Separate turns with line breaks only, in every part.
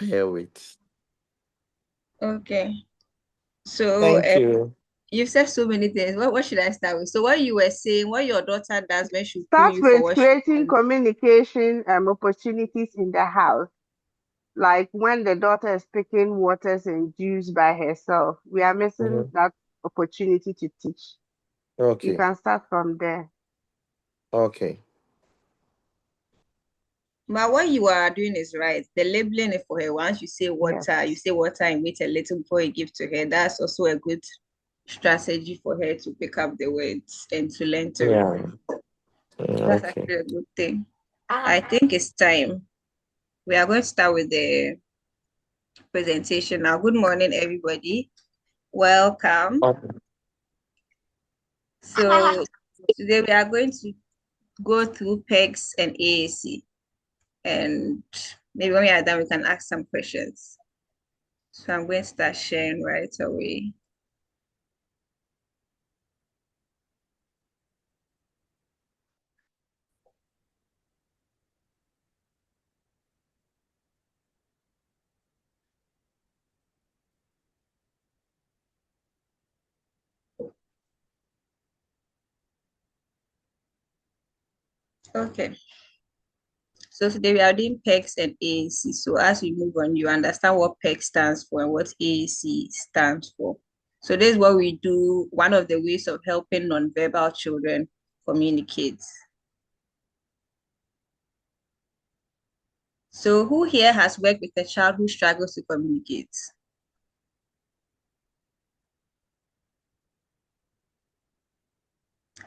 help her with.
Okay. So
Thank you.
you've said so many things. What should I start with? So what you were saying, what your daughter does when she pull
Start
you for
with
what she
creating
wants.
communication opportunities in the house. Like when the daughter is picking waters and juice by herself, we are missing
Mhm.
that opportunity to teach. You
Okay.
can start from there.
Okay.
But what you are doing is right. The labeling it for her. Once
Yes.
you say water and wait a little before you give to her. That's also a good strategy for her to pick up the words and to learn to read.
Yeah.
That's
Okay.
actually a good thing. I think it's time. We are going to start with the presentation now. Good morning, everybody. Welcome.
Okay.
So today we are going to go through PECS and AAC. And maybe when we are done, we can ask some questions. So I'm going to start sharing right away. Okay. So today we are doing PECS and AAC. So as we move on, you understand what PECS stands for and what AAC stands for. So this is what we do, one of the ways of helping nonverbal children communicate. So who here has worked with a child who struggles to communicate?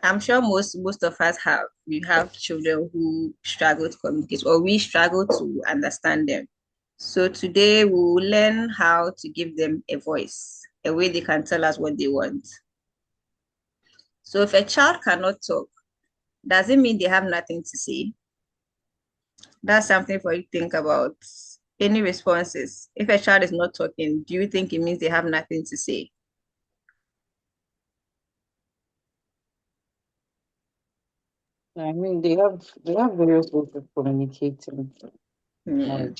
I'm sure most of us have. We have children who struggle to communicate or we struggle to understand them. So today we will learn how to give them a voice, a way they can tell us what they want. So if a child cannot talk, does it mean they have nothing to say? That's something for you to think about. Any responses? If a child is not talking, do you think it means they have nothing to say?
I mean, they have various ways of communicating.
Hmm.
Like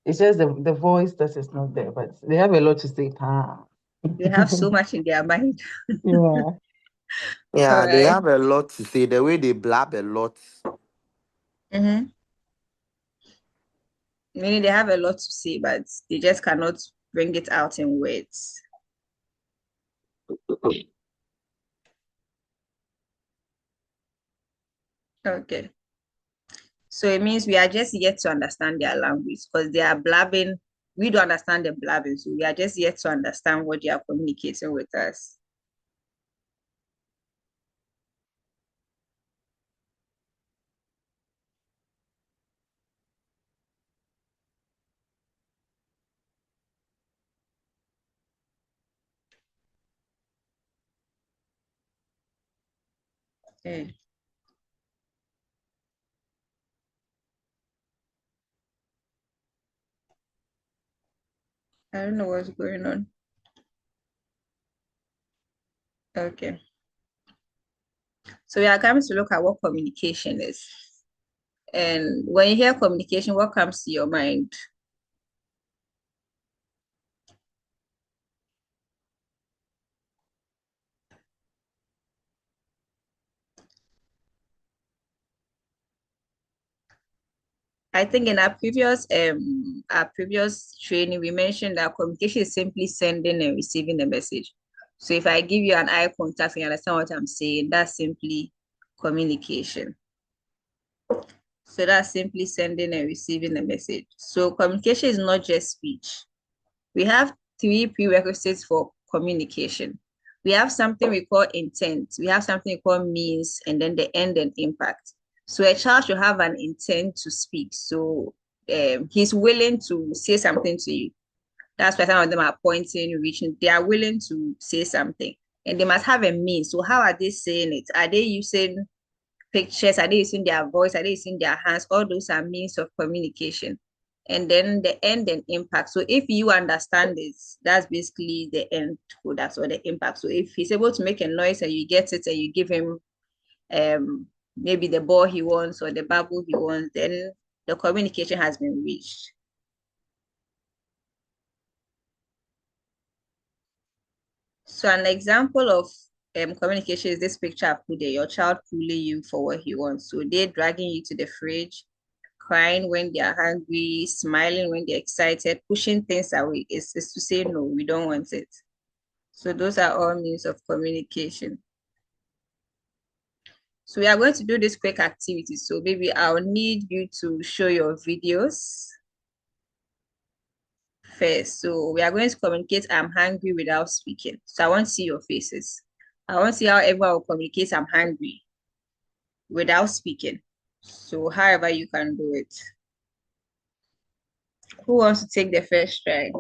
it's just the voice that is not there, but they have a lot to say. Ah.
They have so much in their mind.
Yeah.
All
Yeah, they
right.
have a lot to say. The way they blab a lot.
Mm-hmm. Meaning they have a lot to say, but they just cannot bring it out in words. Okay. So it means we are just yet to understand their language because they are blabbing. We don't understand the blabbing, so we are just yet to understand what they are communicating with us. Okay. I don't know what's going on. Okay. So we are coming to look at what communication is. And when you hear communication, what comes to your mind? I think in our previous training, we mentioned that communication is simply sending and receiving a message. So if I give you an eye contact and you understand what I'm saying, that's simply communication. So that's simply sending and receiving a message. So communication is not just speech. We have three prerequisites for communication. We have something we call intent, we have something we call means, and then the end and impact. So a child should have an intent to speak. So he's willing to say something to you. That's why some of them are pointing, reaching. They are willing to say something, and they must have a means. So how are they saying it? Are they using pictures? Are they using their voice? Are they using their hands? All those are means of communication. And then the end and impact. So if you understand this, that's basically the end product or the impact. So if he's able to make a noise and you get it and you give him maybe the ball he wants or the bubble he wants, then the communication has been reached. So an example of communication is this picture I put there. Your child pulling you for what he wants. So they're dragging you to the fridge, crying when they're hungry, smiling when they're excited, pushing things away. Is to say no, we don't want it. So those are all means of communication. So we are going to do this quick activity. So maybe I'll need you to show your videos first. So we are going to communicate I'm hungry without speaking. So I want to see your faces. I want to see how everyone will communicate I'm hungry without speaking. So however you can do it. Who wants to take the first try?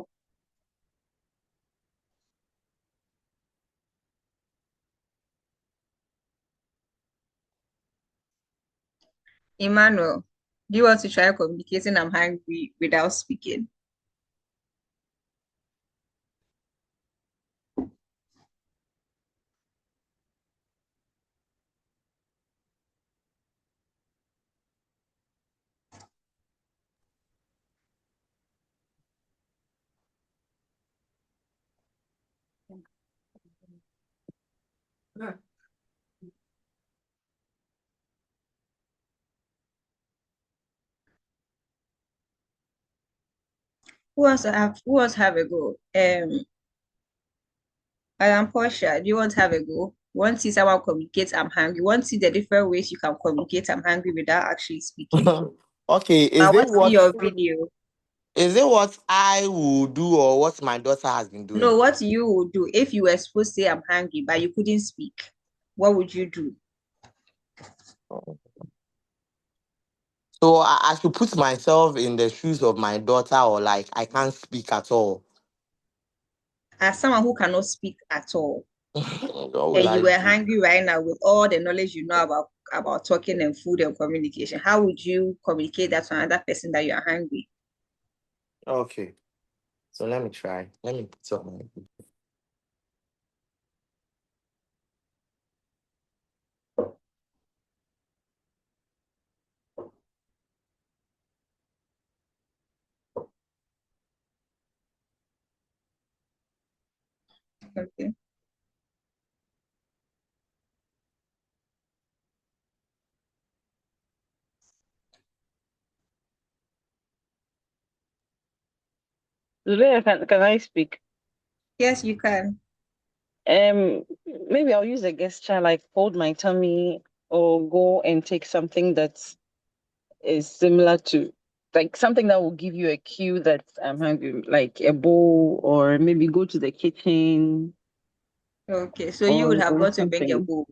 Emmanuel, do you want to try communicating I'm hungry without speaking? Who wants to have a go? I am Portia. Do you want to have a go? Want to see someone communicate I'm hungry? Want to see the different ways you can communicate I'm hungry without actually speaking?
Okay,
I want to see your video.
is it what I will do or what my daughter has been doing?
No, what you would do if you were supposed to say I'm hungry, but you couldn't speak. What would you do?
So I should put myself in the shoes of my daughter, or like I can't speak at all.
As someone who cannot speak at all,
What will
and
I
you were
do?
hungry right now with all the knowledge you know about talking and food and communication, how would you communicate that to another person that you are hungry?
Okay, so let me try. Let me put on my.
Okay.
Today, can I speak?
Yes, you can.
Maybe I'll use a gesture like hold my tummy or go and take something that is similar to like something that will give you a cue that I'm hungry, like a bowl, or maybe go to the kitchen
Okay, so you would have
or
got to bring a
something.
bowl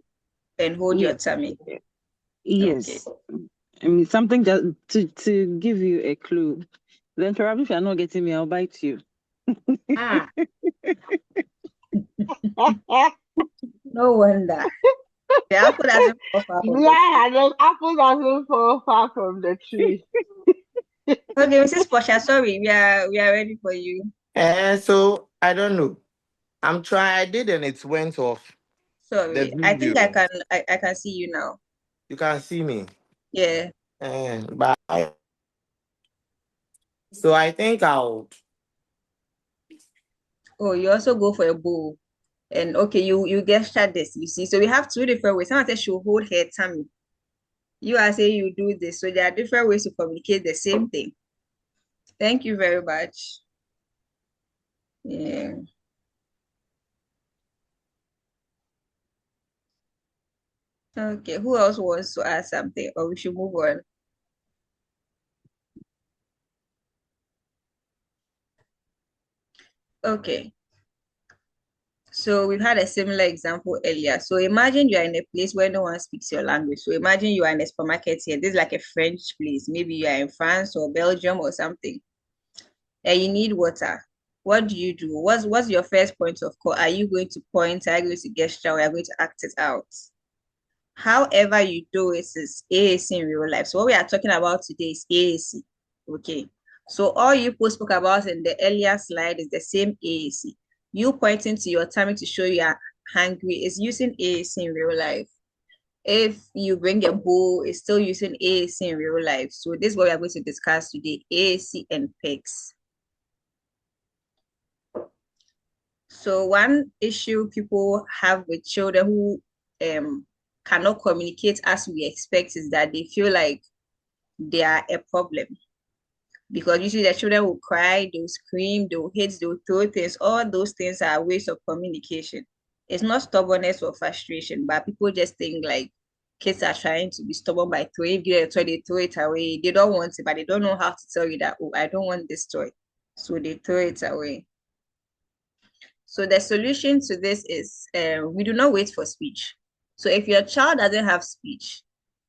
and hold your
Yes,
tummy. Okay.
yes. I mean something that to give you a clue. Then probably if you're not getting me, I'll bite you.
Ah, no wonder. The apple doesn't fall far from the tree.
Yeah, the apple doesn't fall far from the tree.
Okay, Mrs. Portia, sorry, we are ready for you.
So I don't know. I'm trying. I did and it went off the
Sorry. I think I
video.
can I can see you now.
You can see me.
Yeah.
But so I think I'll.
Oh, you also go for a bowl. And okay, you gesture this, you see. So we have two different ways. Someone says she'll hold her tummy. You are saying you do this. So there are different ways to communicate the same thing. Thank you very much. Yeah. Okay, who else wants to add something? Or we should move on. Okay. So we've had a similar example earlier. So imagine you are in a place where no one speaks your language. So imagine you are in a supermarket here. This is like a French place. Maybe you are in France or Belgium or something, and you need water. What do you do? What's your first point of call? Are you going to point? Are you going to gesture? Or are you going to act it out? However you do it is AAC in real life. So what we are talking about today is AAC. Okay. So all you post spoke about in the earlier slide is the same AAC. You pointing to your tummy to show you are hungry is using AAC in real life. If you bring a bowl, it's still using AAC in real life. So this is what we are going to discuss today, AAC and PECS. So one issue people have with children who cannot communicate as we expect is that they feel like they are a problem. Because usually the children will cry, they'll scream, they'll hit, they'll throw things. All those things are ways of communication. It's not stubbornness or frustration, but people just think like kids are trying to be stubborn by throwing. If you get a toy, they throw it away. They don't want it, but they don't know how to tell you that, oh, I don't want this toy. So they throw it away. So the solution to this is we do not wait for speech. So if your child doesn't have speech,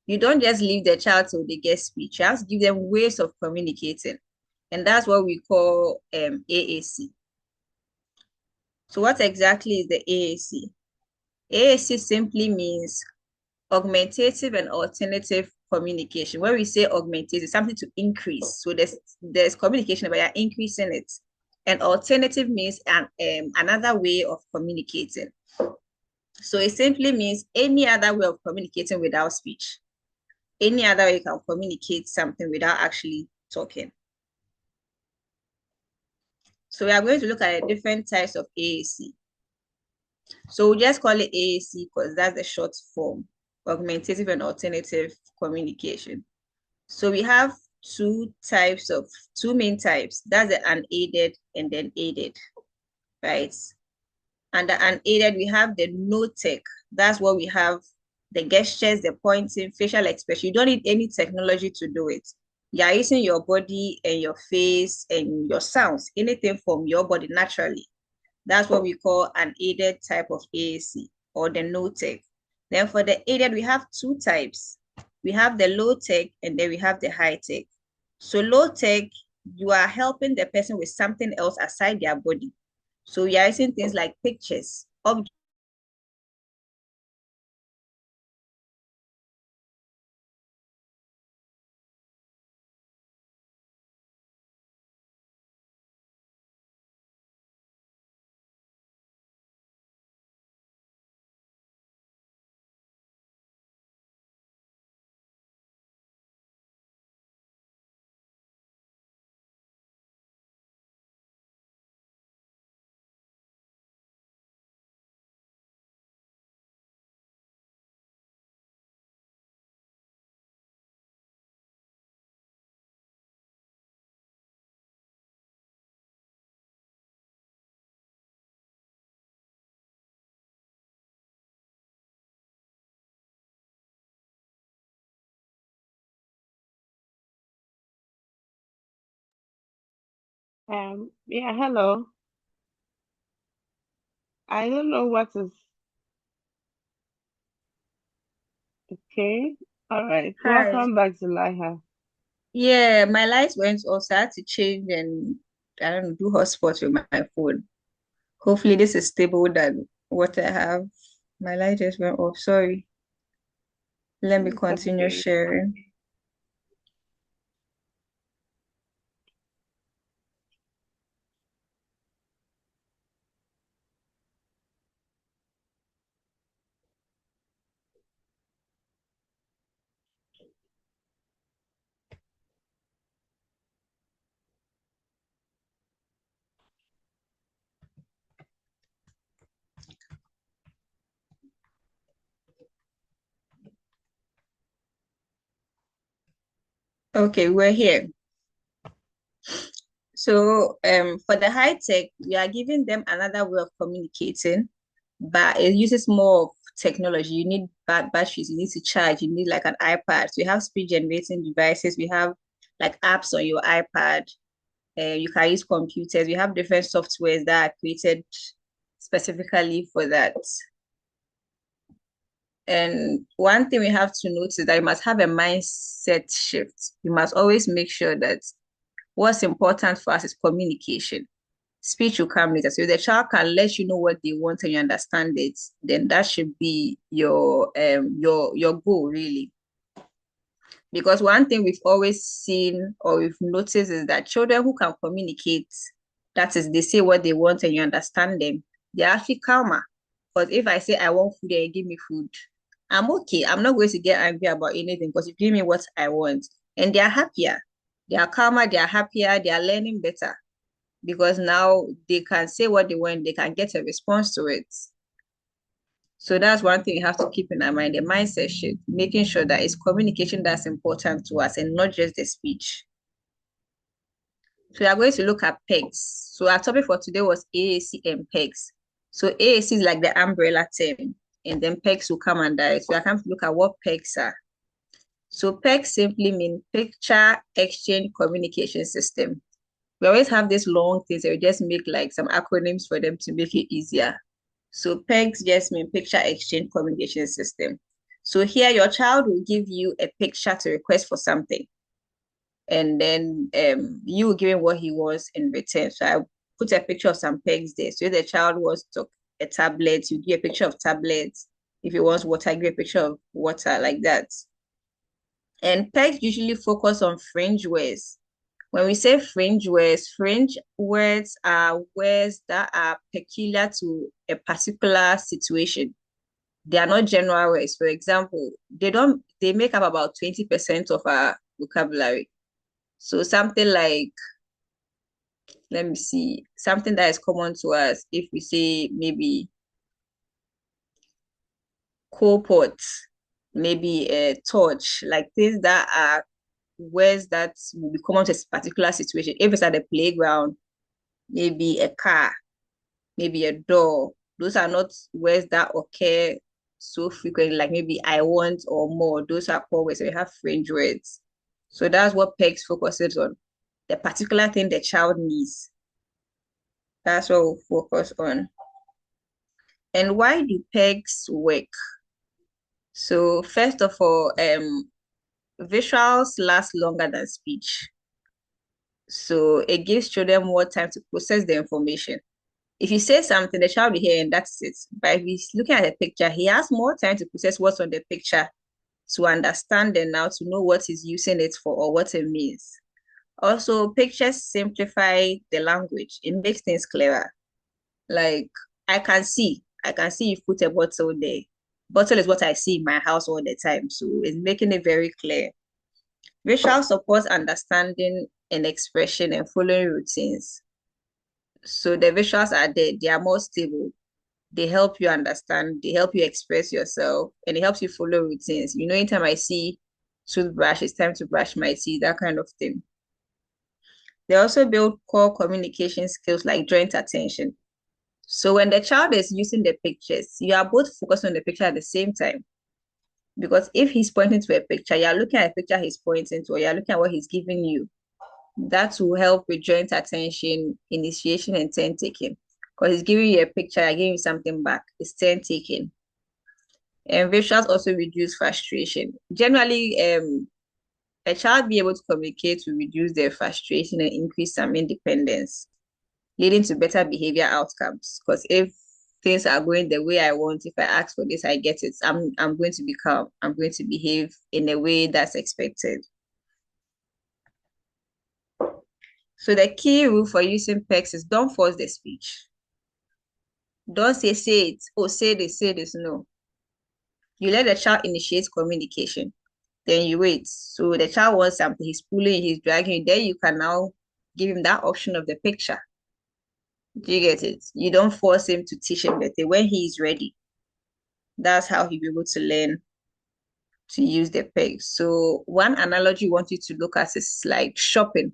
you don't just leave the child till they get speech. You have to give them ways of communicating. And that's what we call AAC. So what exactly is the AAC? AAC simply means augmentative and alternative communication. When we say augmentative, something to increase. So there's communication, but you're increasing it. And alternative means another way of communicating. So it simply means any other way of communicating without speech. Any other way you can communicate something without actually talking. So we are going to look at the different types of AAC. So we'll just call it AAC because that's the short form, augmentative and alternative communication. So we have two main types. That's the unaided and then aided, right? And the unaided, we have the no tech. That's what we have, the gestures, the pointing, facial expression. You don't need any technology to do it. You're using your body and your face and your sounds, anything from your body naturally. That's what we call an aided type of AAC or the no tech. Then for the aided, we have two types. We have the low tech and then we have the high tech. So low tech, you are helping the person with something else aside their body. So we are using things like pictures, objects.
Yeah, hello. I don't know what is okay. All right.
Hi.
Welcome back to Liha.
Yeah, my lights went off, so I had to change and I don't know, do hotspot with my phone. Hopefully this is stable than what I have. My light just went off. Sorry. Let me
It's
continue
okay.
sharing. Okay, we're here. So for the high tech, we are giving them another way of communicating, but it uses more of technology. You need batteries, you need to charge, you need like an iPad. So we have speech generating devices, we have like apps on your iPad. You can use computers. We have different softwares that are created specifically for that. And one thing we have to note is that you must have a mindset shift. You must always make sure that what's important for us is communication. Speech will come later. So if the child can let you know what they want and you understand it, then that should be your goal, really. Because one thing we've always seen or we've noticed is that children who can communicate, that is, they say what they want and you understand them, they're actually calmer. But if I say I want food and you give me food, I'm okay. I'm not going to get angry about anything because you give me what I want. And they're happier. They are calmer, they are happier, they are learning better. because now they can say what they want, they can get a response to it. So that's one thing you have to keep in our mind, the mindset shift, making sure that it's communication that's important to us and not just the speech. So we are going to look at PECS. So our topic for today was AAC and PECS. So AAC is like the umbrella term, and then PECS will come under it. So we are going to look at what PECS are. So PECS simply means Picture Exchange Communication System. We always have these long things, so we just make like some acronyms for them to make it easier. So PECS just means Picture Exchange Communication System. So here your child will give you a picture to request for something. And then you will give him what he wants in return. So I put a picture of some PECS there. So if the child wants to a tablet, you give a picture of tablets. If he wants water, give a picture of water, like that. And PECS usually focus on fringe words. When we say fringe words are words that are peculiar to a particular situation. They are not general words. For example, they make up about 20% of our vocabulary. So something like, let me see, something that is common to us, if we say maybe coal pot, maybe a torch, like things that are words that will be common to a particular situation. If it's at the playground, maybe a car, maybe a door. Those are not words that occur so frequently, like maybe I want or more. Those are core words. So we have fringe words. So that's what PECS focuses on, the particular thing the child needs. That's what we'll focus on. And why do PECS work? So first of all, visuals last longer than speech. So it gives children more time to process the information. If you say something, the child will hear and that's it. But if he's looking at a picture, he has more time to process what's on the picture, to understand and now to know what he's using it for or what it means. Also, pictures simplify the language. It makes things clearer. Like, I can see you put a bottle there. Bottle is what I see in my house all the time. So it's making it very clear. Visual supports understanding and expression and following routines. So the visuals are there, they are more stable. They help you understand, they help you express yourself, and it helps you follow routines. You know, anytime I see toothbrush, it's time to brush my teeth, that kind of thing. They also build core communication skills like joint attention. So when the child is using the pictures, you are both focused on the picture at the same time. Because if he's pointing to a picture, you're looking at a picture he's pointing to, or you're looking at what he's giving you. That will help with joint attention, initiation, and turn taking. Because he's giving you a picture, you're giving you something back. It's turn taking. And visuals also reduce frustration. Generally, a child be able to communicate will reduce their frustration and increase some independence, leading to better behavior outcomes. Because if things are going the way I want, if I ask for this, I get it. I'm going to be calm. I'm going to behave in a way that's expected. So the key rule for using PECS is don't force the speech. Don't say it, or say this, no. You let the child initiate communication. Then you wait. So the child wants something, he's pulling, he's dragging, then you can now give him that option of the picture. Do you get it? You don't force him to teach him better. When he is ready, that's how he'll be able to learn to use the PECS. So one analogy I want you to look at is like shopping.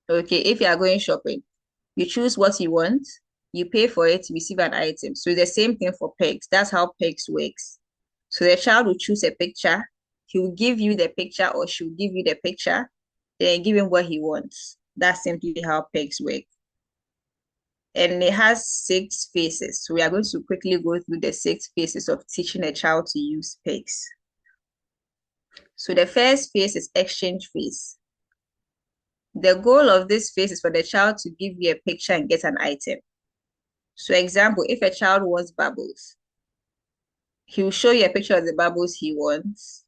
Okay, if you are going shopping, you choose what you want, you pay for it, receive an item. So the same thing for PECS. That's how PECS works. So the child will choose a picture, he will give you the picture or she will give you the picture, then give him what he wants. That's simply how PECS work. And it has 6 phases. So we are going to quickly go through the 6 phases of teaching a child to use PECS. So the first phase is exchange phase. The goal of this phase is for the child to give you a picture and get an item. So example, if a child wants bubbles, he will show you a picture of the bubbles he wants.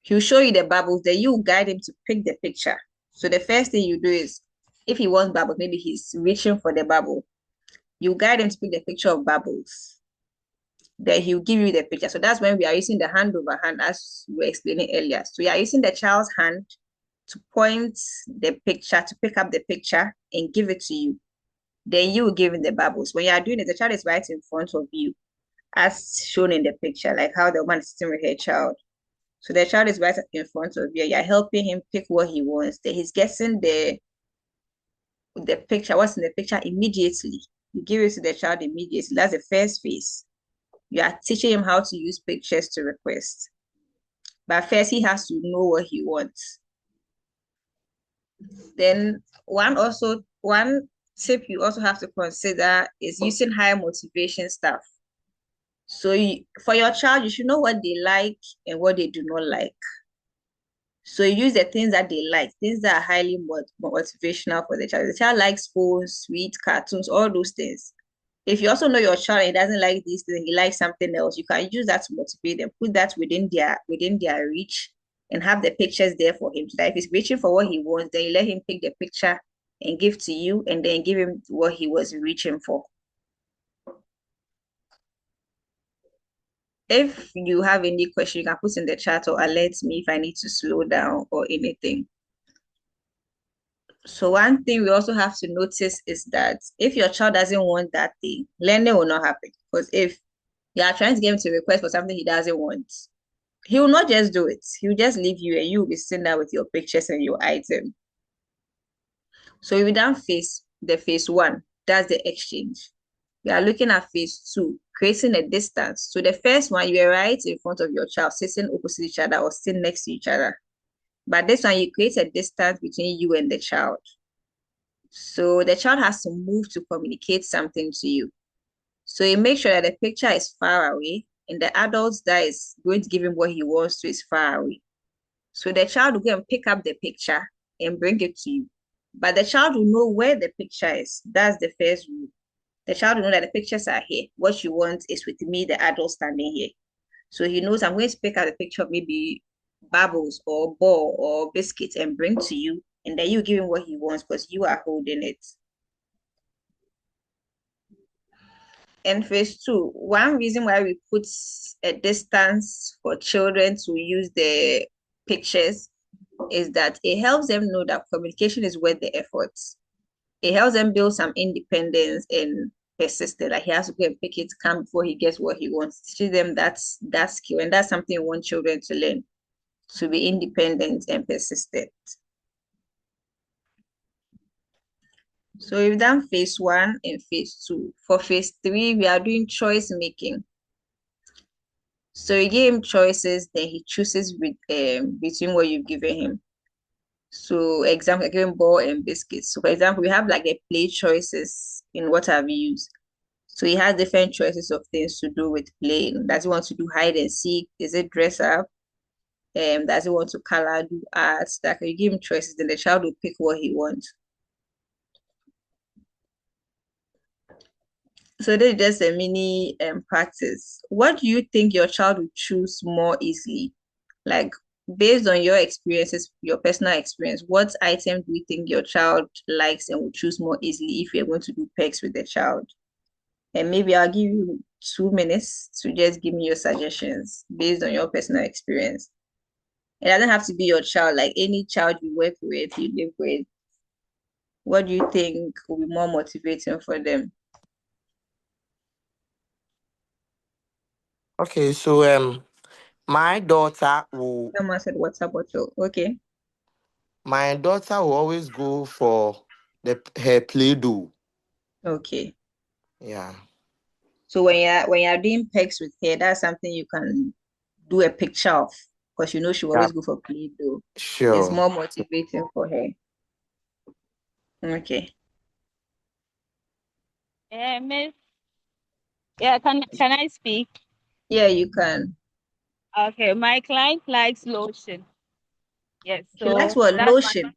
He'll show you the bubbles, then you guide him to pick the picture. So the first thing you do is, if he wants bubbles, maybe he's reaching for the bubble, you guide him to pick the picture of bubbles. Then he'll give you the picture. So that's when we are using the hand over hand, as we were explaining earlier. So we are using the child's hand to point the picture, to pick up the picture and give it to you. Then you give him the bubbles. When you are doing it, the child is right in front of you, as shown in the picture, like how the woman is sitting with her child. So the child is right in front of you. You're helping him pick what he wants. Then he's guessing the picture, what's in the picture immediately. You give it to the child immediately. That's the first phase. You are teaching him how to use pictures to request. But first, he has to know what he wants. Then one tip you also have to consider is using high motivation stuff. So for your child, you should know what they like and what they do not like. So you use the things that they like, things that are highly motivational for the child. The child likes phones, sweet cartoons, all those things. If you also know your child and he doesn't like these things, he likes something else, you can use that to motivate them, put that within their reach, and have the pictures there for him. So that if he's reaching for what he wants, then you let him pick the picture and give to you, and then give him what he was reaching for. If you have any question, you can put in the chat or alert me if I need to slow down or anything. So one thing we also have to notice is that if your child doesn't want that thing, learning will not happen. Because if you are trying to get him to request for something he doesn't want, he will not just do it. He will just leave you and you will be sitting there with your pictures and your item. So we done phase one, that's the exchange. We are looking at phase two, creating a distance. So the first one, you are right in front of your child, sitting opposite each other or sitting next to each other. But this one, you create a distance between you and the child. So the child has to move to communicate something to you. So you make sure that the picture is far away and the adult that is going to give him what he wants to is far away. So the child will go and pick up the picture and bring it to you. But the child will know where the picture is. That's the first rule. The child will know that the pictures are here. What you want is with me, the adult standing here. So he knows I'm going to pick out a picture of maybe bubbles or ball or biscuit and bring to you. And then you give him what he wants because you are holding it. And phase two, one reason why we put a distance for children to use the pictures is that it helps them know that communication is worth the efforts. It helps them build some independence and persistence. Like he has to go and pick it, come before he gets what he wants. Teach them that skill, and that's something we want children to learn, to be independent and persistent. So we've done phase one and phase two. For phase three, we are doing choice making. So you give him choices, then he chooses between what you've given him. So example, I give him ball and biscuits. So for example, we have like the play choices in what I've used. So he has different choices of things to do with playing. Does he want to do hide and seek? Is it dress up? Does he want to color, do arts? That you give him choices, then the child will pick what he wants. So this is just a mini practice. What do you think your child will choose more easily? Like based on your experiences, your personal experience, what item do you think your child likes and will choose more easily if you're going to do PECS with the child? And maybe I'll give you 2 minutes to just give me your suggestions based on your personal experience. It doesn't have to be your child, like any child you work with, you live with. What do you think will be more motivating for them?
Okay, so my daughter will
Someone said WhatsApp bottle. Okay.
my daughter will always go for her play-doh.
Okay.
Yeah.
So when you're doing PECS with her, that's something you can do a picture of because you know she will
Yeah.
always go for Play-Doh. It's
Sure.
more motivating for her. Okay.
Miss, yeah, can I speak?
Yeah, you can.
Okay, my client likes lotion. Yes,
She likes
so
what?
that's my
Lotion.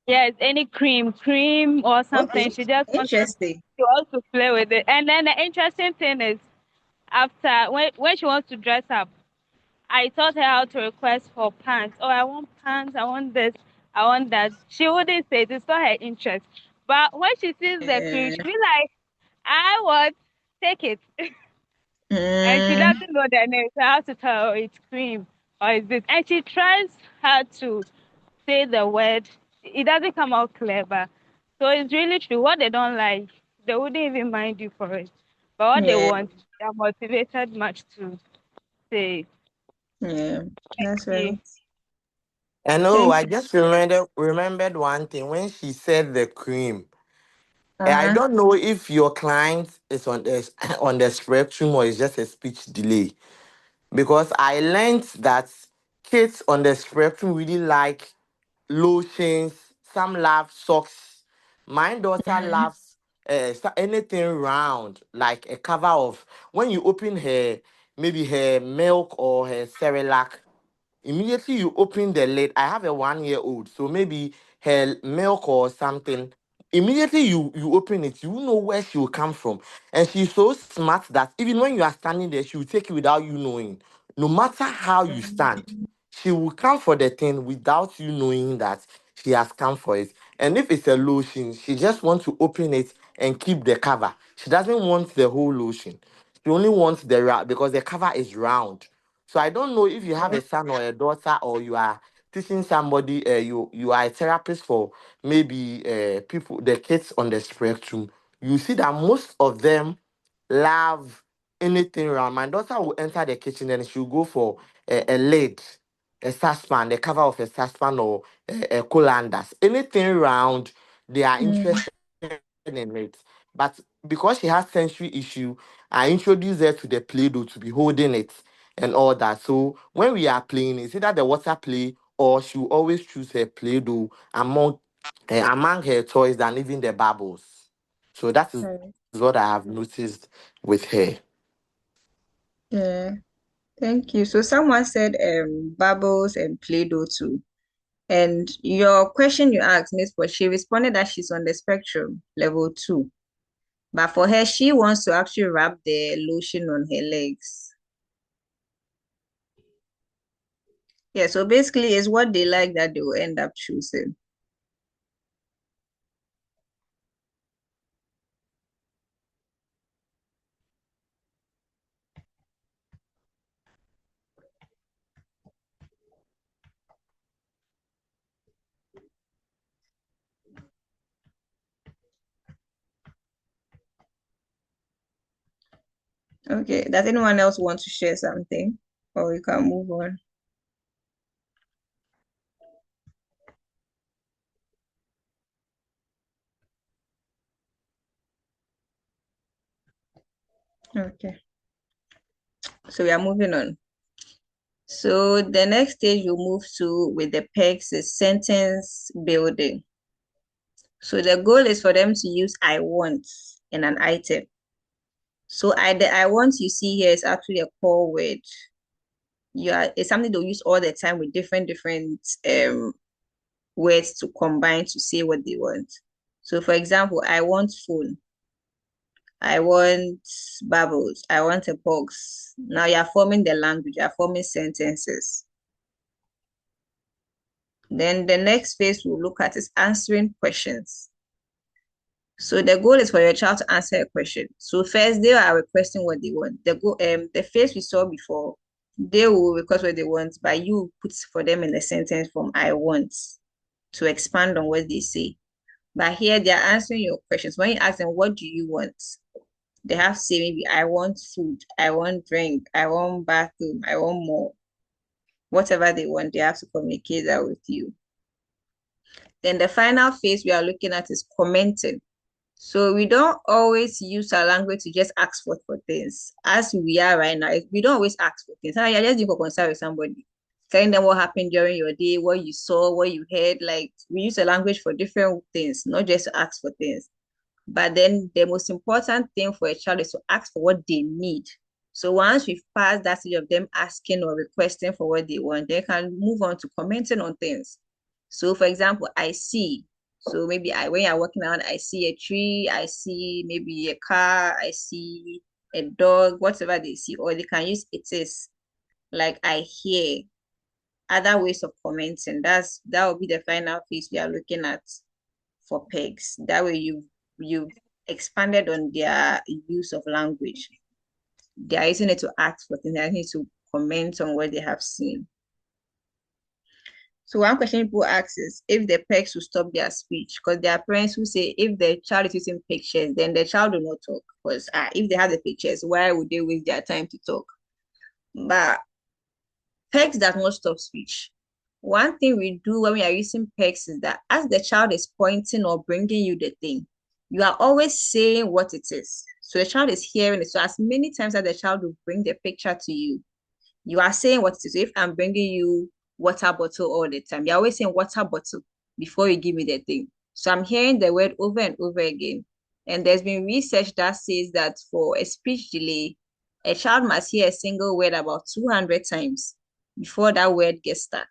yes, any cream or something.
Okay.
She just wants to
Interesting.
she wants to play with it. And then the interesting thing is after when she wants to dress up, I taught her how to request for pants. Oh, I want pants, I want this, I want that. She wouldn't say it, it's not her interest. But when she sees the cream, she'll be like, I want, take it. And she
Mm,
doesn't know their name, so I have to tell her, oh, it's cream or it's this. And she tries hard to say the word, it doesn't come out clever. So it's really true. What they don't like, they wouldn't even mind you for it. But what they
Yeah,
want, they are motivated much to say.
yeah, that's
Yeah.
right.
And oh,
Thank
I
you.
just remembered one thing when she said the cream. I
Uh-huh.
don't know if your client is on the on the spectrum or it's just a speech delay. Because I learned that kids on the spectrum really like lotions. Some love socks. My daughter loves anything round, like a cover of when you open her, maybe her milk or her Cerelac. Immediately you open the lid. I have a 1 year old, so maybe her milk or something. Immediately you open it, you know where she will come from. And she's so smart that even when you are standing there, she will take it without you knowing. No matter how you stand, she will come for the thing without you knowing that she has come for it. And if it's a lotion, she just wants to open it and keep the cover. She doesn't want the whole lotion. She only wants the because the cover is round. So I don't know if you have a son or a daughter, or you are teaching somebody. You are a therapist for maybe people, the kids on the spectrum. You see that most of them love anything round. My daughter will enter the kitchen and she'll go for a lid, a saucepan, the cover of a saucepan or a colanders. Anything round, they are
Mm.
interested in it. But because she has sensory issue, I introduced her to the Play-Doh to be holding it and all that. So when we are playing, it's either the water play or she will always choose her Play-Doh among her toys than even the bubbles. So that is
Right.
what I have noticed with her.
Yeah, thank you. So someone said bubbles and Play-Doh too. And your question you asked, Miss, but she responded that she's on the spectrum level 2. But for her, she wants to actually rub the lotion on her legs. Yeah, so basically it's what they like that they will end up choosing. Okay, does anyone else want to share something? Or we can move on. Okay, so we are moving on. So the next stage we'll move to with the PECS is sentence building. So the goal is for them to use I want in an item. So the I want you see here is actually a core word. It's something they'll use all the time with different words to combine to say what they want. So for example, I want phone, I want bubbles, I want a box. Now you're forming the language, you're forming sentences. Then the next phase we'll look at is answering questions. So the goal is for your child to answer a question. So first they are requesting what they want. The phase we saw before, they will request what they want, but you put for them in the sentence form I want to expand on what they say. But here they are answering your questions. When you ask them what do you want, they have to say maybe I want food, I want drink, I want bathroom, I want more. Whatever they want, they have to communicate that with you. Then the final phase we are looking at is commenting. So we don't always use our language to just ask for things. As we are right now, we don't always ask for things. You're just doing for concern with somebody, telling them what happened during your day, what you saw, what you heard. Like we use a language for different things, not just to ask for things. But then the most important thing for a child is to ask for what they need. So once we've passed that stage of them asking or requesting for what they want, they can move on to commenting on things. So for example, I see. So maybe when you're walking around, I see a tree, I see maybe a car, I see a dog, whatever they see, or they can use it is like I hear. Other ways of commenting. That will be the final phase we are looking at for PEGs. That way you've expanded on their use of language. They are using it to ask for things. They need to comment on what they have seen. So one question people ask is if the PECs will stop their speech, because there are parents who say if the child is using pictures, then the child will not talk. Because if they have the pictures, why would they waste their time to talk? But PECs does not stop speech. One thing we do when we are using PECs is that as the child is pointing or bringing you the thing, you are always saying what it is. So the child is hearing it. So as many times as the child will bring the picture to you, you are saying what it is. So if I'm bringing you water bottle all the time, you're always saying water bottle before you give me the thing. So I'm hearing the word over and over again. And there's been research that says that for a speech delay, a child must hear a single word about 200 times before that word gets stuck.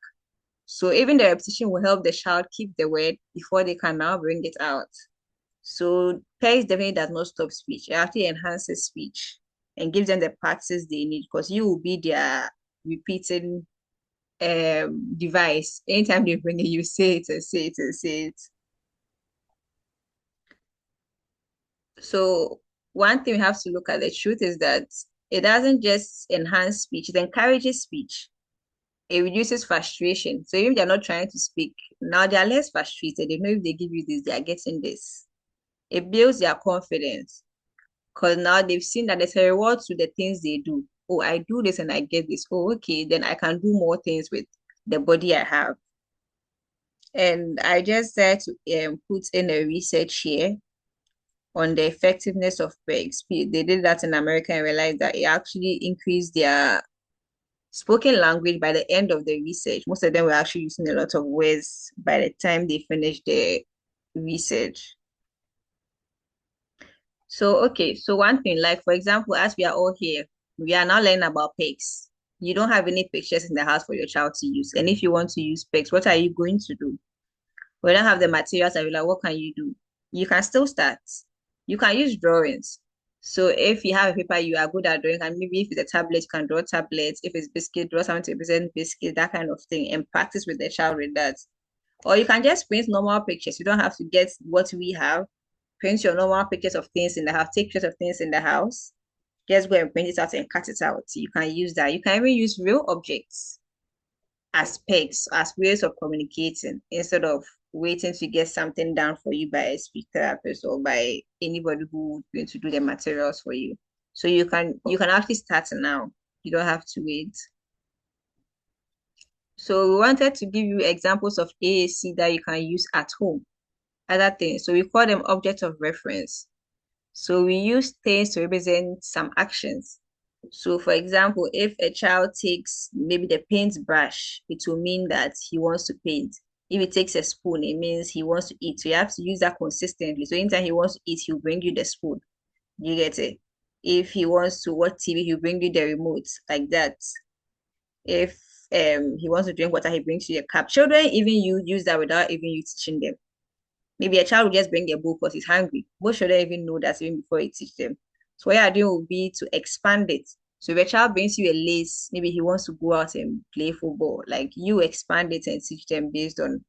So even the repetition will help the child keep the word before they can now bring it out. So PECS definitely does not stop speech. It actually enhances speech and gives them the practice they need because you will be their repeating device. Anytime they bring it, you say it and say it and say it. So one thing we have to look at the truth is that it doesn't just enhance speech, it encourages speech. It reduces frustration. So even if they're not trying to speak, now they're less frustrated. They know if they give you this, they are getting this. It builds their confidence because now they've seen that there's a reward to the things they do. Oh, I do this and I get this. Oh, okay, then I can do more things with the body I have. And I just said to put in a research here on the effectiveness of PEGs. They did that in America and realized that it actually increased their spoken language by the end of the research. Most of them were actually using a lot of words by the time they finished the research. So, okay, so one thing, like for example, as we are all here, we are now learning about PECs. You don't have any pictures in the house for your child to use. And if you want to use PECs, what are you going to do? We don't have the materials available. What can you do? You can still start. You can use drawings. So if you have a paper you are good at drawing, and maybe if it's a tablet, you can draw tablets. If it's biscuit, draw something to represent biscuit, that kind of thing, and practice with the child with that. Or you can just print normal pictures. You don't have to get what we have. Print your normal pictures of things in the house. Take pictures of things in the house. Just go and print it out and cut it out. You can use that. You can even use real objects as pegs, as ways of communicating instead of waiting to get something done for you by a speech therapist or by anybody who's going to do the materials for you. So you can actually start now. You don't have to wait. So we wanted to give you examples of AAC that you can use at home. Other things. So we call them objects of reference. So we use things to represent some actions. So for example, if a child takes maybe the paintbrush, it will mean that he wants to paint. If he takes a spoon, it means he wants to eat. So you have to use that consistently. So anytime he wants to eat, he'll bring you the spoon. You get it? If he wants to watch TV, he'll bring you the remote like that. If he wants to drink water, he brings you a cup. Children even you use that without even you teaching them. Maybe a child will just bring a book because he's hungry. Most children even know that even before you teach them. So what you're doing will be to expand it. So if a child brings you a lace, maybe he wants to go out and play football. Like you expand it and teach them based on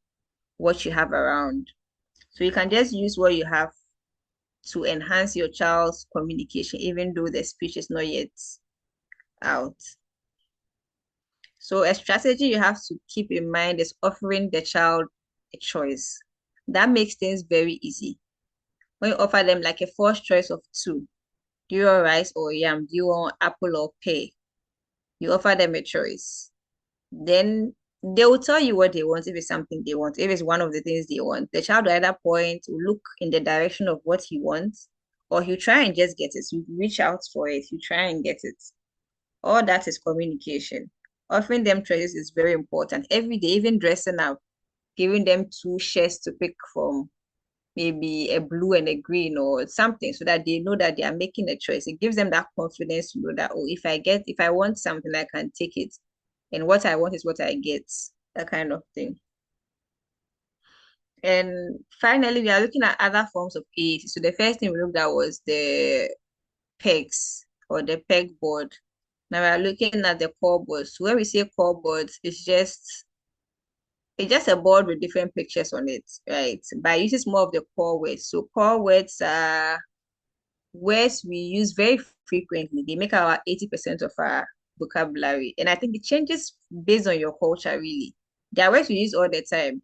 what you have around. So you can just use what you have to enhance your child's communication, even though the speech is not yet out. So a strategy you have to keep in mind is offering the child a choice. That makes things very easy. When you offer them like a first choice of two, do you want rice or yam? Do you want apple or pear? You offer them a choice. Then they will tell you what they want if it's something they want. If it's one of the things they want, the child will either point will look in the direction of what he wants, or he'll try and just get it. So you reach out for it, you try and get it. All that is communication. Offering them choices is very important. Every day, even dressing up, giving them two shirts to pick from, maybe a blue and a green or something, so that they know that they are making a choice. It gives them that confidence to know that, oh, if I want something, I can take it. And what I want is what I get, that kind of thing. And finally, we are looking at other forms of AAC. So the first thing we looked at was the PEGs or the PEG board. Now we are looking at the core boards. So when we say core boards, it's just a board with different pictures on it, right? But I use more of the core words. So core words are words we use very frequently. They make our 80% of our vocabulary. And I think it changes based on your culture, really. There are words we use all the time.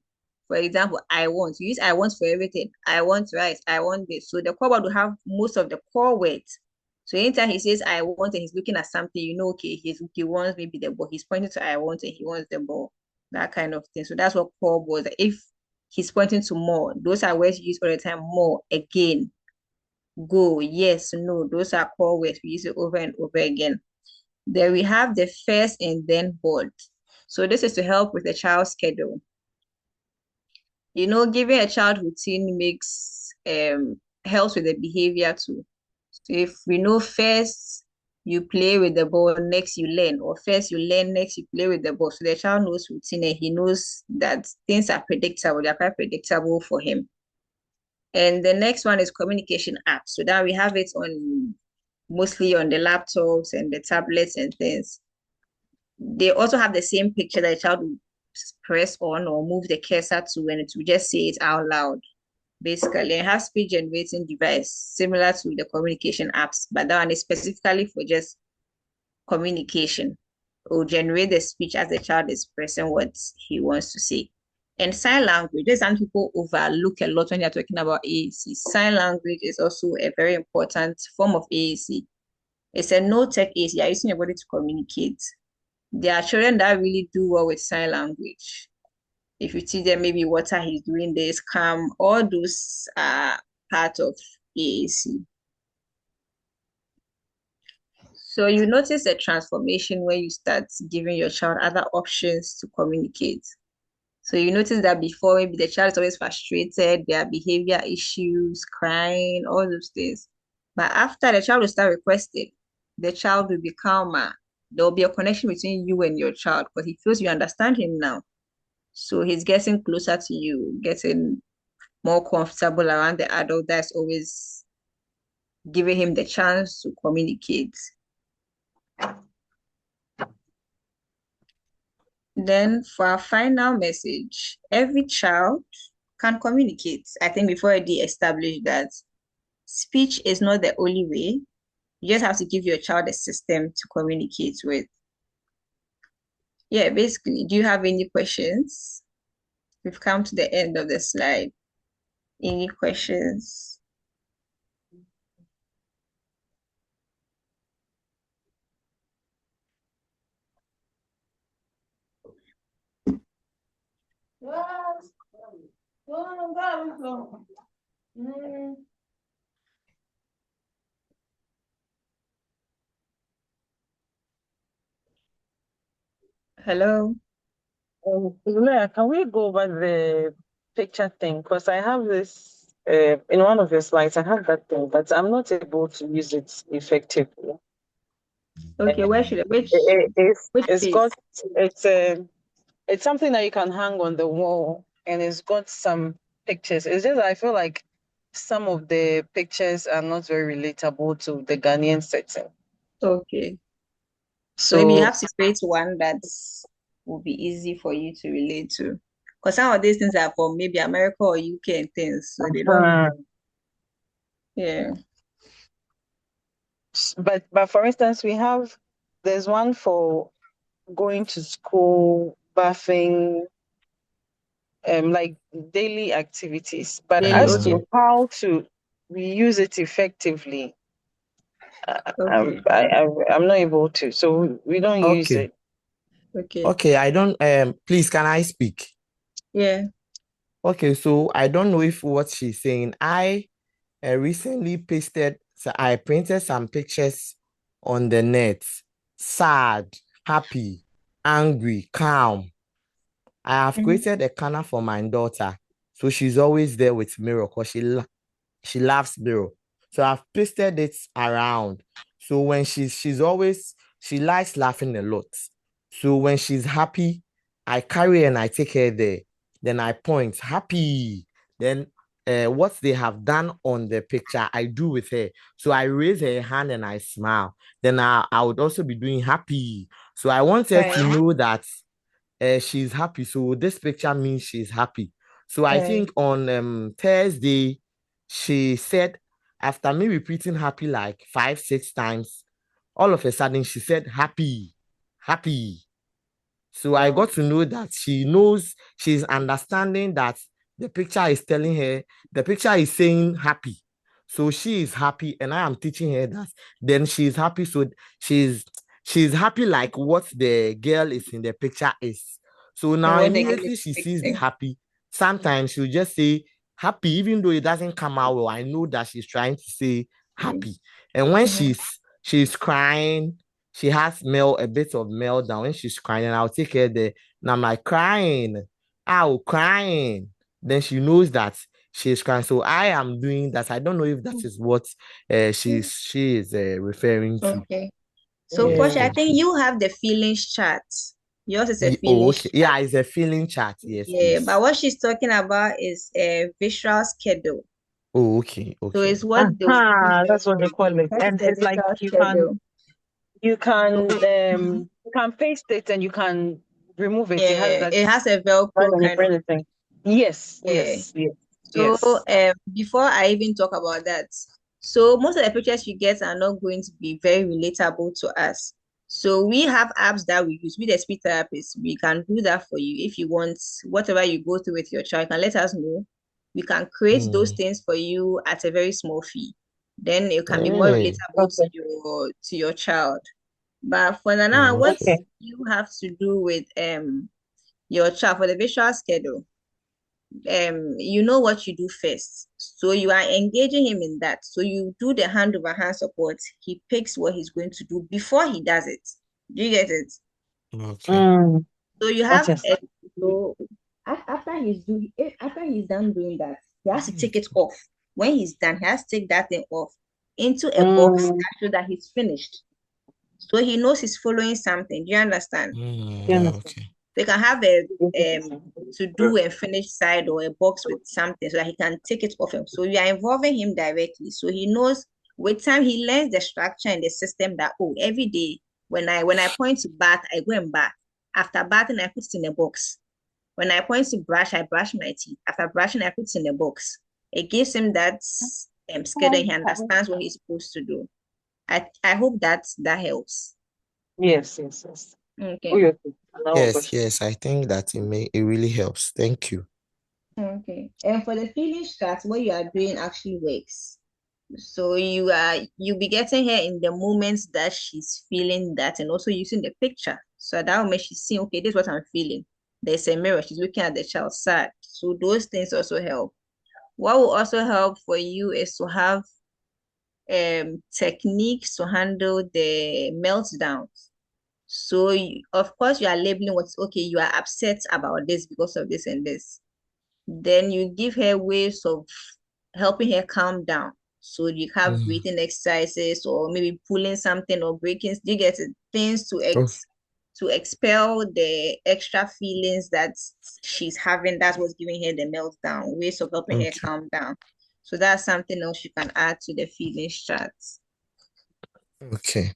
For example, I want. You use I want for everything. I want rice. I want this. So the core word will have most of the core words. So anytime he says I want and he's looking at something, you know, okay, he wants maybe the ball. He's pointing to I want and he wants the ball. That kind of thing. So that's what core words are. If he's pointing to more, those are words you use all the time. More, again, go, yes, no. Those are core words. We use it over and over again. Then we have the first and then board. So this is to help with the child's schedule. You know, giving a child routine makes helps with the behavior too. So if we know first you play with the ball, next you learn, or first you learn, next you play with the ball. So the child knows routine and he knows that things are predictable, they're quite predictable for him. And the next one is communication apps. So that we have it on mostly on the laptops and the tablets and things. They also have the same picture that the child will press on or move the cursor to, and it will just say it out loud. Basically, and have speech generating device similar to the communication apps, but that one is specifically for just communication. It will generate the speech as the child is expressing what he wants to say. And sign language, there's some people overlook a lot when they're talking about AAC. Sign language is also a very important form of AAC. It's a no-tech AAC. You're using your body to communicate. There are children that really do well with sign language. If you teach them maybe water, he's doing this, calm, all those are part of AAC. So you notice a transformation when you start giving your child other options to communicate. So you notice that before, maybe the child is always frustrated, there are behavior issues, crying, all those things. But after the child will start requesting, the child will be calmer. There will be a connection between you and your child because he feels you understand him now. So he's getting closer to you, getting more comfortable around the adult that's always giving him the chance to communicate. Then for our final message, every child can communicate. I think we've already established that speech is not the only way. You just have to give your child a system to communicate with. Yeah, basically, do you have any questions? We've come to the end of the slide. Any questions? Hello?
Leah, can we go over the picture thing? Because I have this in one of your slides, I have that thing, but I'm not able to use it effectively.
Okay, where should which
It's
piece?
got it's something that you can hang on the wall, and it's got some pictures. It's just I feel like some of the pictures are not very relatable to the Ghanaian setting.
Okay. So maybe you
So
have to create one that will be easy for you to relate to. Because some of these things are from maybe America or UK and things. So they don't, yeah.
but for instance, there's one for going to school, bathing, like daily activities. But
Daily,
as
okay.
to how to use it effectively,
Okay.
I'm not able to. So we don't use
Okay.
it.
Okay.
Okay, I don't please can I speak?
Yeah.
Okay, so I don't know if what she's saying. I recently I printed some pictures on the net. Sad, happy, angry, calm. I have
Mhm.
created a corner for my daughter. So she's always there with mirror because she loves mirror. So I've pasted it around. So when she likes laughing a lot. So when she's happy, I carry her and I take her there. Then I point happy. Then what they have done on the picture, I do with her. So I raise her hand and I smile. Then I would also be doing happy. So I want her to
Right.
know that she's happy. So this picture means she's happy. So I
Right.
think on Thursday, she said, after me repeating happy like 5, 6 times, all of a sudden she said happy, happy. So I got to know that she's understanding that the picture is telling her, the picture is saying happy. So she is happy, and I am teaching her that. Then she is happy. So she's she's happy like what the girl is in the picture is. So
And
now
what the girl
immediately
is
she sees the
fixing.
happy. Sometimes she'll just say happy, even though it doesn't come out well. I know that she's trying to say happy. And when
Mm-hmm.
she's crying, she has a bit of meltdown when she's crying, and I'll take her there. And I'm like, crying, ow, crying. Then she knows that she's crying. So I am doing that. I don't know if that is what she is referring to.
Okay. So,
Yes,
Portia,
Yeah.
I
thank
think
you.
you have the feelings chart. Yours is a
Oh, okay.
feelings chart.
Yeah, it's a feeling chart. Yes,
Yeah, but
please.
what she's talking about is a visual schedule.
Oh, okay,
So
okay.
it's what they will use there
That's what
for
they call
you.
it.
That is
And
a
it's like
visual schedule.
you can paste it and you can remove it. It has
Yeah,
that
it has a
right
Velcro
on your
kind of.
printer thing. Yes,
Yeah.
yes, yes,
So
yes.
before I even talk about that, so most of the pictures you get are not going to be very relatable to us. So we have apps that we use. With the speech therapists, we can do that for you. If you want whatever you go through with your child, you can let us know. We can create those
Mm.
things for you at a very small fee. Then it can be more
Hey.
relatable
Okay,
to your child. But for now,
Oh,
what
okay.
okay.
you have to do with your child for the visual schedule, you know what you do first. So you are engaging him in that. So you do the hand over hand support. He picks what he's going to do before he does it. Do you get it?
Okay.
Mm,
So you
that
have
is.
so after he's done doing that, he has to take it off. When he's done, he has to take that thing off into a box
Mm,
that shows that he's finished. So he knows he's following something. Do you understand?
you
Yeah,
understand.
okay.
They can have a to do and finish side or a box with something so that he can take it off him. So you are involving him directly. So he knows with time he learns the structure and the system that every day when I point to bath, I go and bath. After bathing, I put it in a box. When I point to brush, I brush my teeth. After brushing, I put it in a box. It gives him that schedule. He understands what he's supposed to do. I hope that helps.
Yes, yes, yes. Oh,
Okay.
yes. Now I'll
Yes,
brush.
yes. I think that it really helps. Thank you.
Okay. And for the feeling chart, what you are doing actually works. So you be getting her in the moments that she's feeling that and also using the picture. So that will make she see, okay, this is what I'm feeling. There's a mirror, she's looking at the child's side. So those things also help. What will also help for you is to have techniques to handle the meltdowns. So of course you are labeling what's okay, you are upset about this because of this and this. Then you give her ways of helping her calm down. So you have
Mm.
breathing exercises or maybe pulling something or breaking, you get it? Things
Oh,
to expel the extra feelings that she's having. That's what's giving her the meltdown, ways of helping her
okay.
calm down. So that's something else you can add to the feelings charts.
Okay.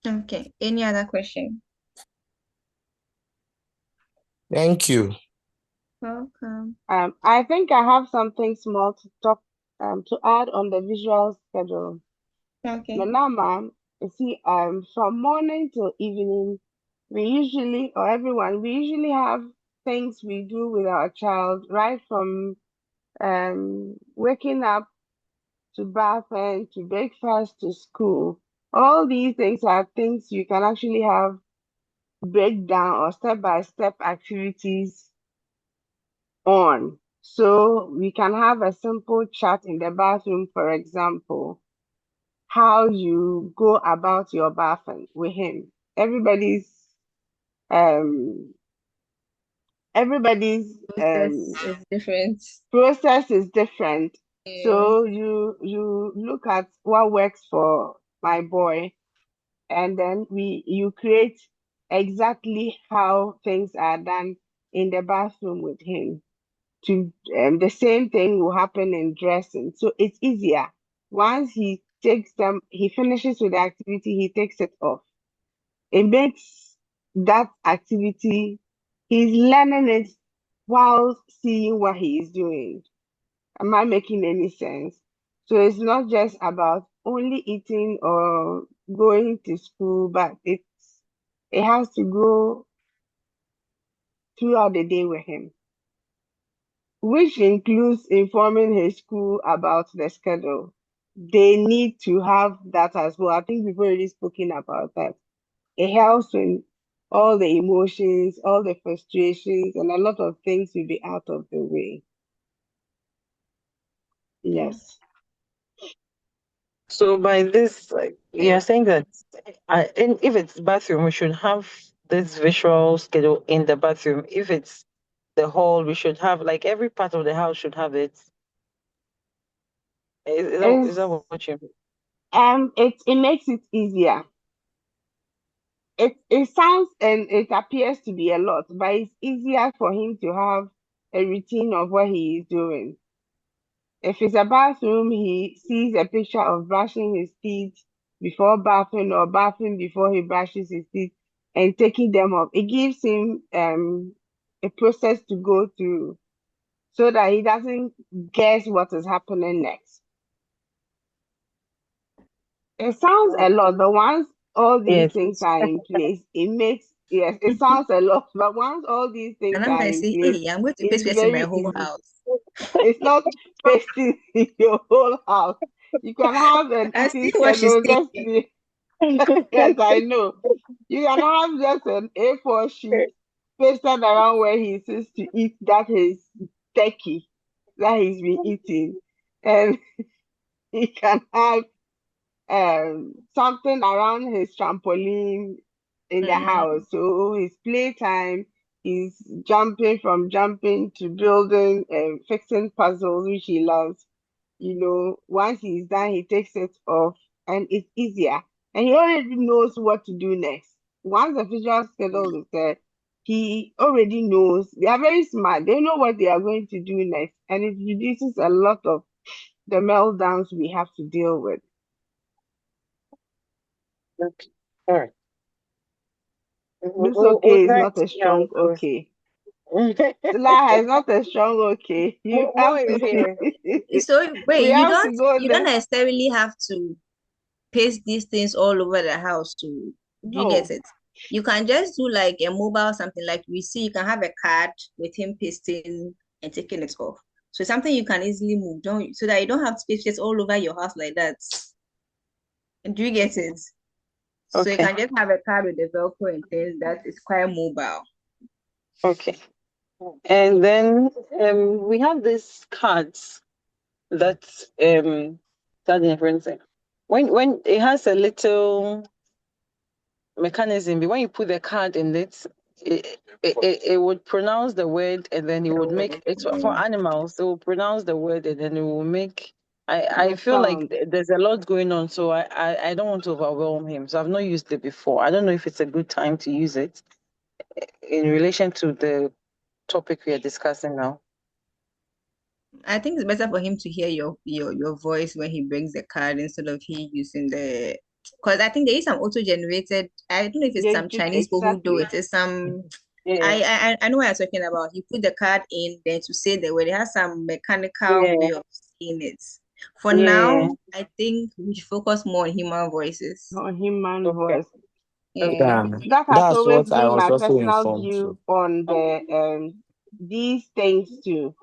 Okay. Any other question?
Thank you.
Welcome.
I think I have something small to talk to add on the visual schedule.
Okay.
Nanama, you see, from morning till evening, we usually, or everyone, we usually have things we do with our child, right from waking up to bathing to breakfast to school. All these things are things you can actually have breakdown or step-by-step activities on. So we can have a simple chat in the bathroom, for example, how you go about your bathing with him. Um everybody's
Process is different.
process is different.
Yeah.
So you look at what works for my boy, and then you create exactly how things are done in the bathroom with him. To the same thing will happen in dressing, so it's easier. Once he finishes with the activity, he takes it off. It makes that activity, he's learning it while seeing what he is doing. Am I making any sense? So it's not just about only eating or going to school, but it has to go throughout the day with him, which includes informing his school about the schedule. They need to have that as well. I think we've already spoken about that. It helps when all the emotions, all the frustrations, and a lot of things will be out of the way.
Yeah.
Yes.
So by this, like, you're saying that if it's bathroom, we should have this visual schedule in the bathroom. If it's the hall, we should have like every part of the house should have it. Is
It's
that what you mean?
it makes it easier. It sounds and it appears to be a lot, but it's easier for him to have a routine of what he is doing. If it's a bathroom, he sees a picture of brushing his teeth before bathing or bathing before he brushes his teeth and taking them off. It gives him a process to go through so that he doesn't guess what is happening next. It sounds a lot, but once all these
Yes.
things are in place, it makes, yes, it sounds a lot, but once all these things
And I'm
are
gonna
in
say,
place,
hey, I'm going to
it's
paste in my
very
whole
easy.
house.
It's not pasting in your whole house. You can have an
I see
eating
what she's
schedule, just
saying.
be, yes, I know. You can have just an A4 sheet pasted around where he sits to eat that is turkey that he's been eating. And he can have something around his trampoline in the
Mm,
house. So his playtime is jumping from jumping to building and fixing puzzles, which he loves. You know, once he's done, he takes it off and it's easier. And he already knows what to do next. Once the visual schedule is there, he already knows. They are very smart. They know what they are going to do next. And it reduces a lot of the meltdowns we have to deal with.
Okay. All right.
This
We'll
okay is
try to
not a
see how
strong
it goes.
okay. Silaha is not a strong okay. You
More
have
is
to
here.
so
we
wait,
have to go
you don't
there.
necessarily have to paste these things all over the house to do you get
No.
it? You can just do like a mobile something like we see, you can have a card with him pasting and taking it off. So something you can easily move, don't so that you don't have to paste it all over your house like that. Do you get it? So you
Okay.
can just have a card with the Velcro and things that is quite mobile.
Okay. And then we have these cards that card referencing. When it has a little mechanism, when you put the card in it, it would pronounce the word and then it would make it for animals. It will pronounce the word and then it will make. I
The
feel like
sound.
there's a lot going on, so I don't want to overwhelm him. So I've not used it before. I don't know if it's a good time to use it in relation to the topic we are discussing now.
I think it's better for him to hear your voice when he brings the card instead of he using the because I think there is some auto-generated. I don't know if it's
Yes,
some Chinese people who do it.
exactly.
It's some
Yeah,
I know what you're talking about. You put the card in, then to say the word, it has some mechanical
yeah,
way of saying it. For
yeah.
now, I think we should focus more on human voices.
On human
Okay,
voice.
Yeah.
okay,
Yeah,
That has
that's
always
what I
been
was
my
also
personal
informed
view
to.
on these things too.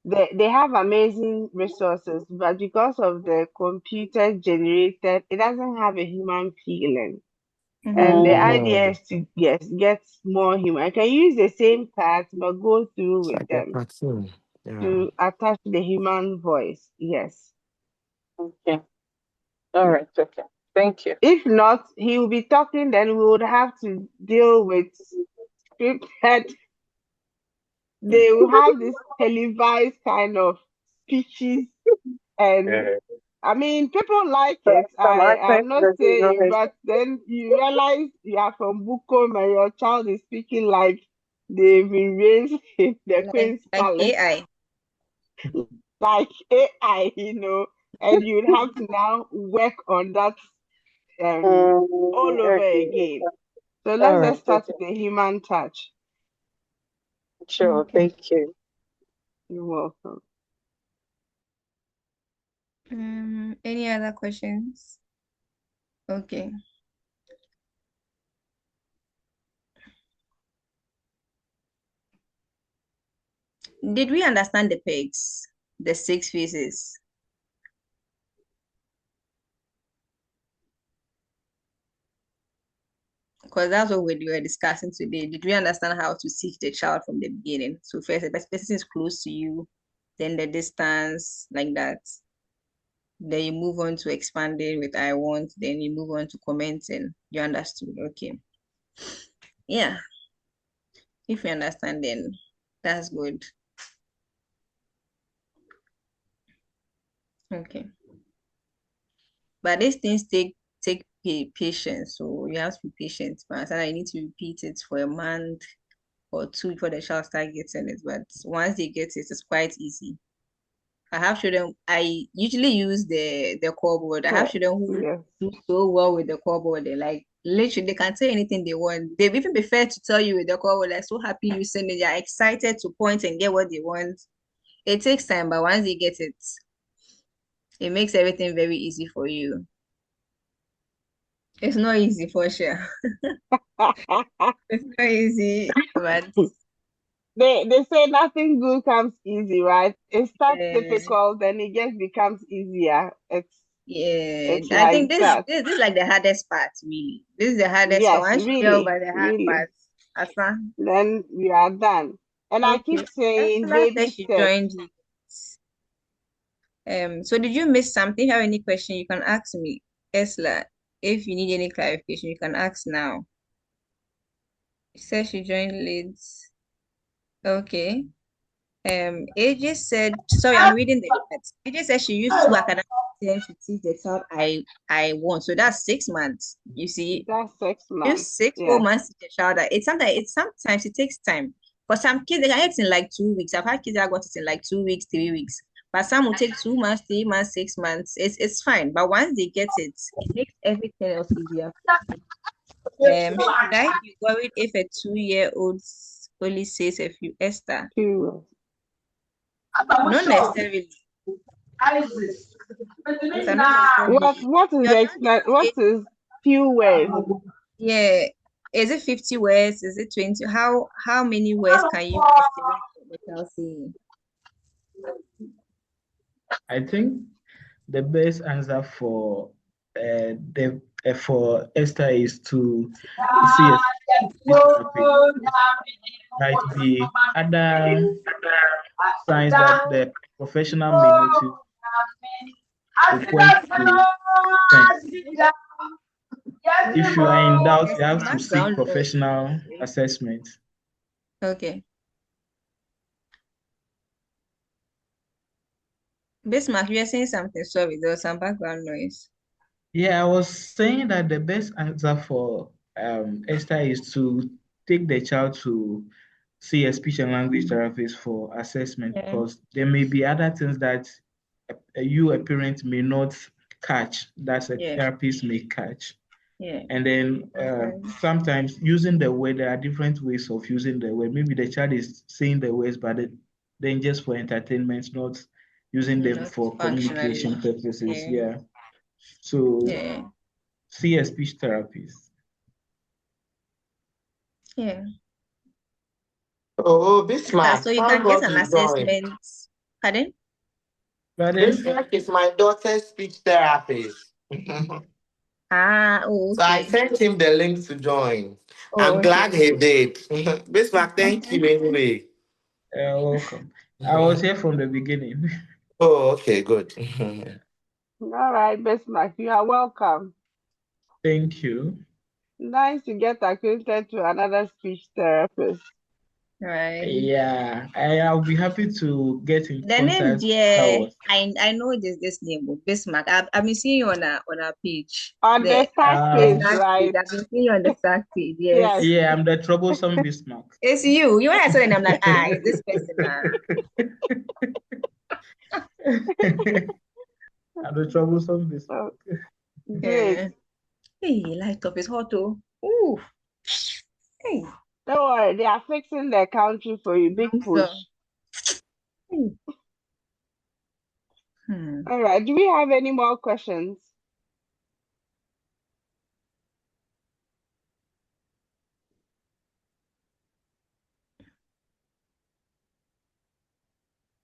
They have amazing resources, but because of the computer generated, it doesn't have a human feeling. And the
Mm-hmm.
idea
Mm-hmm.
is to yes get more human. I can use the same cards but go through
It's
with
like a
them
cartoon. Yeah.
to attach the human voice. Yes.
okay. All right, okay. Thank you.
If not, he will be talking, then we would have to deal with scripted. They will have this televised kind of speeches, and
Yeah.
I mean, people like it.
Some
I'm
accent
not
that is not
saying, but then you realize you are from Bukom and your child is speaking like they've been raised in the Queen's
Like
Palace,
AI.
like AI, and you'd have to now work on that all over
okay.
again. So
All
let's
right,
just start
okay.
with the human touch.
Sure,
Okay.
thank you.
You're welcome.
Any other questions? Okay. Did we understand the PECS, the 6 phases? Because that's what we were discussing today. Did we understand how to seek the child from the beginning? So first, the person is close to you, then the distance, like that. Then you move on to expanding with I want, then you move on to commenting. You understood? Okay. Yeah. If you understand, then that's good. Okay. But these things take patience. So you have to be patient. But I need to repeat it for a month or two before the child start getting it. But once they get it, it's quite easy. I have children. I usually use the core board. I have children who
Yes.
do so well with the core board. They like literally they can say anything they want. They even prefer to tell you with the core board. They're so happy using it. They're excited to point and get what they want. It takes time, but once they get it, it makes everything very easy for you. It's not easy for sure. It's not easy, but
They say nothing good comes easy, right? It starts
uh,
difficult, then it just becomes easier.
yeah,
It's
I
like
think this,
that.
this this is like the hardest part, really. This is the hardest part.
Yes,
Once you get
really,
over the hard
really.
part, Asa.
Then we are done. And I keep
Okay.
saying
Esther said
baby
she
steps.
joined you. So did you miss something? If you have any question, you can ask me. Esla, if you need any clarification, you can ask now. She said she joined leads. Okay. AJ said, sorry, I'm reading the chat. AJ said she used 2 academic terms to teach the child I want. So that's 6 months. You see,
That's 6 months.
use six
Yes.
whole months to teach a child that sometimes it takes time. For some kids, they can get it in like 2 weeks. I've had kids that got it in like 2 weeks, 3 weeks. But some will take 2 months, 3 months, 6 months. It's fine. But once they get it, it makes everything else easier. Should I be worried if a 2-year-old only says a few Esther?
Two.
Not necessarily. Esther, not necessarily.
What is
Your
the
child is
what
eight.
is few words?
Yeah. Is it 50 words? Is it 20? How many words can you estimate the child saying?
I think the best answer the for Esther is to see a speech therapist. Might be other signs that the professional may notice will point to signs. If you are in doubt,
There's
you
some
have to seek
background noise.
professional assessment.
Okay. Bismarck, you are saying something. Sorry, there was some background noise.
Yeah, I was saying that the best answer for Esther is to take the child to see a speech and language therapist for assessment
Yeah.
because there may be other things that you, a parent, may not catch that a
Yeah.
therapist may catch.
Yeah.
And then
Okay.
sometimes using the word, there are different ways of using the word. Maybe the child is saying the words, but then just for entertainment, not using them
Not
for
functionally.
communication purposes.
Yeah.
Yeah. So
Yeah.
see a speech therapist.
Yeah.
Oh,
Esther,
Bismarck,
so you
thank
can get
God
an
you joined.
assessment. Pardon?
But then,
Bismarck is my daughter's speech therapist.
Ah, oh,
So I
okay.
sent him the link to join.
Oh,
I'm glad
okay.
he did. Bismarck, thank
Okay.
you anyway.
welcome. I was here from the beginning.
Oh, okay, good.
Yeah.
All right, Bismarck, you are welcome.
Thank you.
Nice to get acquainted to another speech therapist.
Right.
Yeah, I'll be happy to get in
The name,
contact
dear,
afterwards.
I know this name, Bismarck. I've been seeing you on our page.
On the fact
The
page,
Um,
start page.
right?
I've been seeing you on the start page.
Yes.
Yes.
yeah, I'm the troublesome Bismarck.
It's you. You when I saw it, I'm like, is this person
I'm the troublesome Bismarck.
Oh, great.
Yeah. Hey, light up is hot too. Ooh. Hey.
Don't worry, they are fixing the country for you. Big push.
So, hey. Hmm.
All right. Do we have any more questions?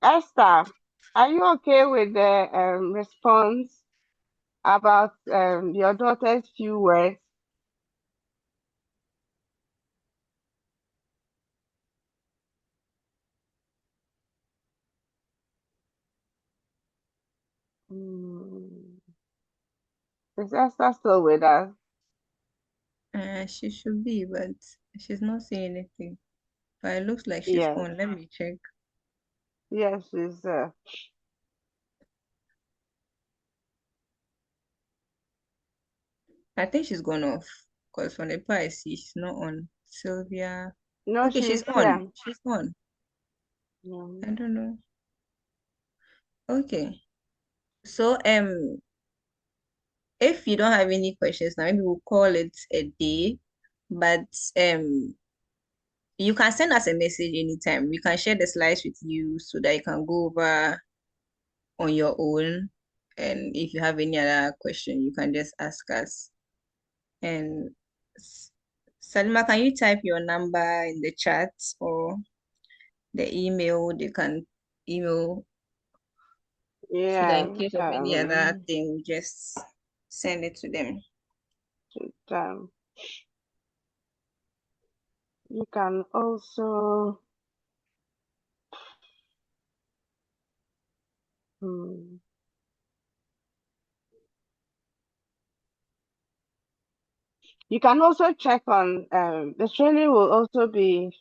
Esther, are you okay with the response about your daughter's few words? Mm. Is Esther still with us?
She should be, but she's not saying anything. But it looks like she's
Yes.
on. Let me check.
Yes, she's
I think she's gone off because from the part I see she's not on. Sylvia.
no,
Okay,
she's
she's
here.
on. She's on. I
Mm.
don't know. Okay. So if you don't have any questions now, maybe we'll call it a day. But you can send us a message anytime. We can share the slides with you so that you can go over on your own. And if you have any other question, you can just ask us. And Salima, can you type your number in the chat or the email? They can email so that
Yeah.
in case of any other thing, we just send it to them.
Um, you can also hmm, you can also check on the training will also be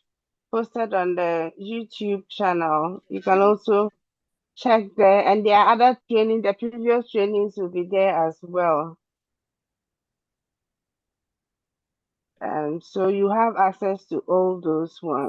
posted on the YouTube channel. You can also check there, and there are other training. The previous trainings will be there as well. So you have access to all those ones.